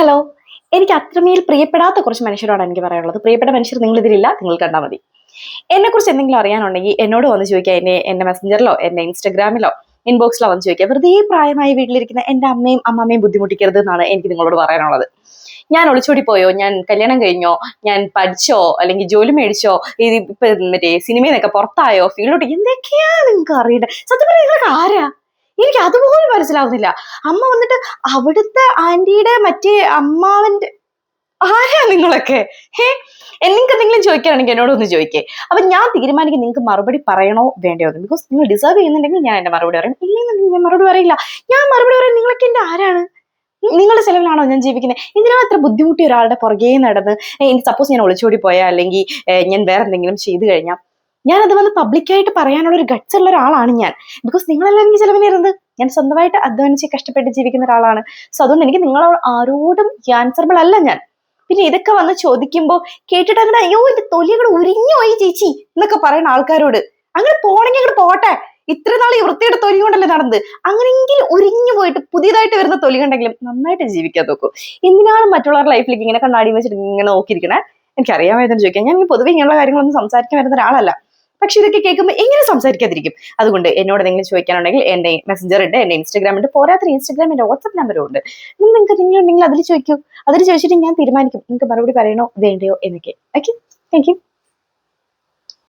Hello. എനിക്ക് അത്രമേൽ പ്രിയപ്പെടാത്ത കുറച്ച് മനുഷ്യരോടാണ് എനിക്ക് പറയാനുള്ളത്. പ്രിയപ്പെട്ട മനുഷ്യർ നിങ്ങൾ ഇതിലില്ല, നിങ്ങൾ കണ്ടാൽ മതി. എന്നെക്കുറിച്ച് എന്തെങ്കിലും അറിയാനുണ്ടെങ്കിൽ എന്നോട് വന്ന് ചോദിക്കുക. എന്റെ മെസ്സഞ്ചറിലോ എന്റെ ഇൻസ്റ്റഗ്രാമിലോ ഇൻബോക്സിലോ വന്ന് ചോദിക്കുക. വെറുതെ പ്രായമായി വീട്ടിലിരിക്കുന്ന എന്റെ അമ്മയും അമ്മമ്മയും ബുദ്ധിമുട്ടിക്കരുത് എന്നാണ് എനിക്ക് നിങ്ങളോട് പറയാനുള്ളത്. ഞാൻ ഒളിച്ചോടി പോയോ, ഞാൻ കല്യാണം കഴിഞ്ഞോ, ഞാൻ പഠിച്ചോ, അല്ലെങ്കിൽ ജോലി മേടിച്ചോ, ഇപ്പൊ മറ്റേ സിനിമയിൽ നിന്നൊക്കെ പുറത്തായോ, ഫീൽഡോട്ട് എന്തൊക്കെയാ നിങ്ങൾക്ക് അറിയേണ്ടത്? സത്യം പറഞ്ഞാൽ നിങ്ങൾക്ക് ആരാ? എനിക്ക് അതുപോലും മനസ്സിലാവുന്നില്ല. അമ്മ വന്നിട്ട് അവിടുത്തെ ആന്റിയുടെ മറ്റേ അമ്മാവന്റെ ആരാ നിങ്ങളൊക്കെ? നിങ്ങൾക്ക് എന്തെങ്കിലും ചോദിക്കാനാണെങ്കിൽ എന്നോട് ഒന്ന് ചോദിക്കേ. അപ്പൊ ഞാൻ തീരുമാനിക്കും നിങ്ങൾക്ക് മറുപടി പറയണോ വേണ്ടയോ എന്ന്. ബിക്കോസ് നിങ്ങൾ ഡിസേർവ് ചെയ്യുന്നുണ്ടെങ്കിൽ ഞാൻ എന്റെ മറുപടി പറയും, ഇല്ലെന്നുണ്ടെങ്കിൽ ഞാൻ മറുപടി പറയില്ല. ഞാൻ മറുപടി പറയാൻ നിങ്ങളൊക്കെ എന്റെ ആരാണ്? നിങ്ങളുടെ ചെലവിലാണോ ഞാൻ ജീവിക്കുന്നത്? എന്തിനാ അത്ര ബുദ്ധിമുട്ടി ഒരാളുടെ പുറകെ നടന്ന് സപ്പോസ് ഞാൻ ഒളിച്ചോടി പോയാൽ അല്ലെങ്കിൽ ഞാൻ വേറെ എന്തെങ്കിലും ചെയ്തു കഴിഞ്ഞാൽ ഞാനത് വന്ന് പബ്ലിക്കായിട്ട് പറയാനുള്ള ഒരു ഗട്ട്സ് ഉള്ള ഒരാളാണ് ഞാൻ. ബിക്കോസ് നിങ്ങളെല്ലാം എനിക്ക് ചെലവിനിരുന്നത്. ഞാൻ സ്വന്തമായിട്ട് അധ്വാനിച്ച് കഷ്ടപ്പെട്ട് ജീവിക്കുന്ന ഒരാളാണ്. സോ അതുകൊണ്ട് എനിക്ക് നിങ്ങൾ ആരോടും ആൻസറബിൾ അല്ല ഞാൻ. പിന്നെ ഇതൊക്കെ വന്ന് ചോദിക്കുമ്പോൾ കേട്ടിട്ട് അങ്ങനെ അയ്യോ എന്റെ തൊലി അങ്ങോട്ട് ഉരിഞ്ഞു പോയി ചേച്ചി എന്നൊക്കെ പറയുന്ന ആൾക്കാരോട് അങ്ങനെ പോണെങ്കിൽ അങ്ങോട്ട് പോട്ടെ. ഇത്ര നാൾ ഈ വൃത്തിയുടെ തൊലി കൊണ്ടല്ലേ നടന്നത്. അങ്ങനെയെങ്കിലും ഉരിഞ്ഞു പോയിട്ട് പുതിയതായിട്ട് വരുന്ന തൊലി കണ്ടെങ്കിലും നന്നായിട്ട് ജീവിക്കാൻ നോക്കൂ. എന്തിനാണ് മറ്റുള്ളവരുടെ ലൈഫിലേക്ക് ഇങ്ങനെ കണ്ണാടി വെച്ചിട്ട് ഇങ്ങനെ നോക്കിയിരിക്കണേ? എനിക്കറിയാമായതെന്ന് ചോദിക്കാം. ഞാൻ പൊതുവെ ഇങ്ങനെയുള്ള കാര്യങ്ങളൊന്നും സംസാരിക്കാൻ വരുന്ന ഒരാളല്ല. പക്ഷെ ഇതൊക്കെ കേൾക്കുമ്പോൾ എങ്ങനെ സംസാരിക്കാതിരിക്കും? അതുകൊണ്ട് എന്നോട് എന്തെങ്കിലും ചോദിക്കാനുണ്ടെങ്കിൽ എന്റെ മെസ്സഞ്ചർ ഉണ്ട്, എന്റെ ഇൻസ്റ്റാഗ്രാം ഉണ്ട്, പോരാത്ത ഇൻസ്റ്റാഗ്രാം എന്റെ വാട്സ്ആപ്പ് നമ്പറും ഉണ്ട്. നിങ്ങൾക്ക് എന്തെങ്കിലും ഉണ്ടെങ്കിൽ അതിൽ ചോദിക്കൂ. അതിൽ ചോദിച്ചിട്ട് ഞാൻ തീരുമാനിക്കും നിങ്ങൾക്ക് മറുപടി പറയണോ വേണ്ടയോ എന്നൊക്കെ. Okay, thank you.